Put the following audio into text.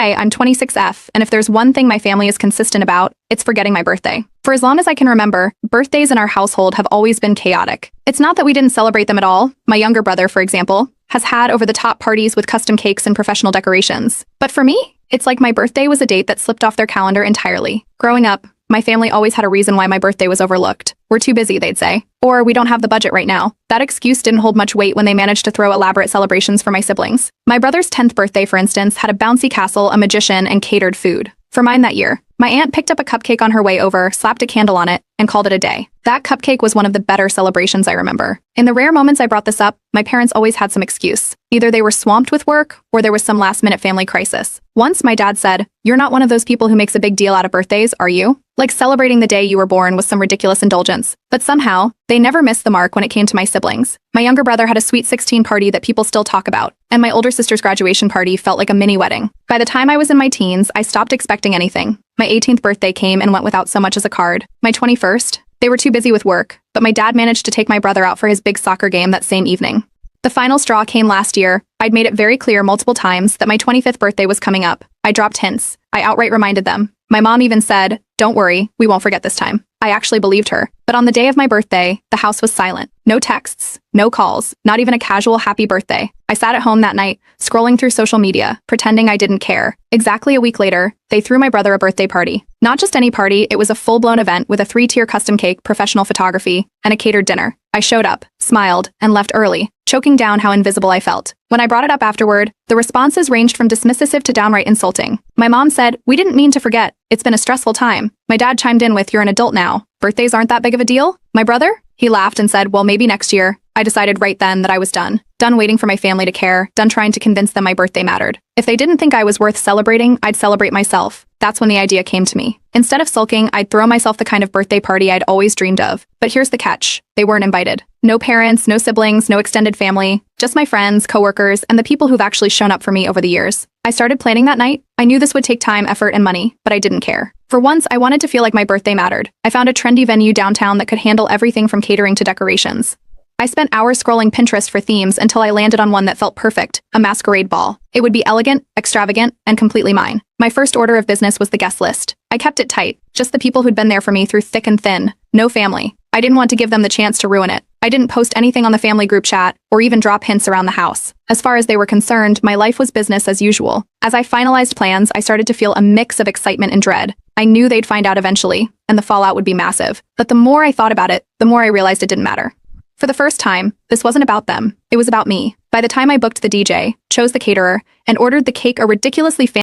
Hi, I'm 26F, and if there's one thing my family is consistent about, it's forgetting my birthday. For as long as I can remember, birthdays in our household have always been chaotic. It's not that we didn't celebrate them at all. My younger brother, for example, has had over-the-top parties with custom cakes and professional decorations. But for me, it's like my birthday was a date that slipped off their calendar entirely. Growing up, my family always had a reason why my birthday was overlooked. We're too busy, they'd say. Or we don't have the budget right now. That excuse didn't hold much weight when they managed to throw elaborate celebrations for my siblings. My brother's 10th birthday, for instance, had a bouncy castle, a magician, and catered food. For mine that year, my aunt picked up a cupcake on her way over, slapped a candle on it, and called it a day. That cupcake was one of the better celebrations I remember. In the rare moments I brought this up, my parents always had some excuse. Either they were swamped with work, or there was some last-minute family crisis. Once my dad said, "You're not one of those people who makes a big deal out of birthdays, are you? Like celebrating the day you were born was some ridiculous indulgence." But somehow, they never missed the mark when it came to my siblings. My younger brother had a sweet 16 party that people still talk about, and my older sister's graduation party felt like a mini wedding. By the time I was in my teens, I stopped expecting anything. My 18th birthday came and went without so much as a card. My 21st, they were too busy with work, but my dad managed to take my brother out for his big soccer game that same evening. The final straw came last year. I'd made it very clear multiple times that my 25th birthday was coming up. I dropped hints. I outright reminded them. My mom even said, "Don't worry, we won't forget this time." I actually believed her. But on the day of my birthday, the house was silent. No texts, no calls, not even a casual happy birthday. I sat at home that night, scrolling through social media, pretending I didn't care. Exactly a week later, they threw my brother a birthday party. Not just any party, it was a full-blown event with a 3-tier custom cake, professional photography, and a catered dinner. I showed up, smiled, and left early, choking down how invisible I felt. When I brought it up afterward, the responses ranged from dismissive to downright insulting. My mom said, "We didn't mean to forget. It's been a stressful time." My dad chimed in with, "You're an adult now. Birthdays aren't that big of a deal?" My brother? He laughed and said, "Well, maybe next year." I decided right then that I was done. Done waiting for my family to care, done trying to convince them my birthday mattered. If they didn't think I was worth celebrating, I'd celebrate myself. That's when the idea came to me. Instead of sulking, I'd throw myself the kind of birthday party I'd always dreamed of. But here's the catch. They weren't invited. No parents, no siblings, no extended family. Just my friends, coworkers, and the people who've actually shown up for me over the years. I started planning that night. I knew this would take time, effort, and money, but I didn't care. For once, I wanted to feel like my birthday mattered. I found a trendy venue downtown that could handle everything from catering to decorations. I spent hours scrolling Pinterest for themes until I landed on one that felt perfect, a masquerade ball. It would be elegant, extravagant, and completely mine. My first order of business was the guest list. I kept it tight, just the people who'd been there for me through thick and thin. No family. I didn't want to give them the chance to ruin it. I didn't post anything on the family group chat, or even drop hints around the house. As far as they were concerned, my life was business as usual. As I finalized plans, I started to feel a mix of excitement and dread. I knew they'd find out eventually, and the fallout would be massive. But the more I thought about it, the more I realized it didn't matter. For the first time, this wasn't about them. It was about me. By the time I booked the DJ, chose the caterer, and ordered the cake a ridiculously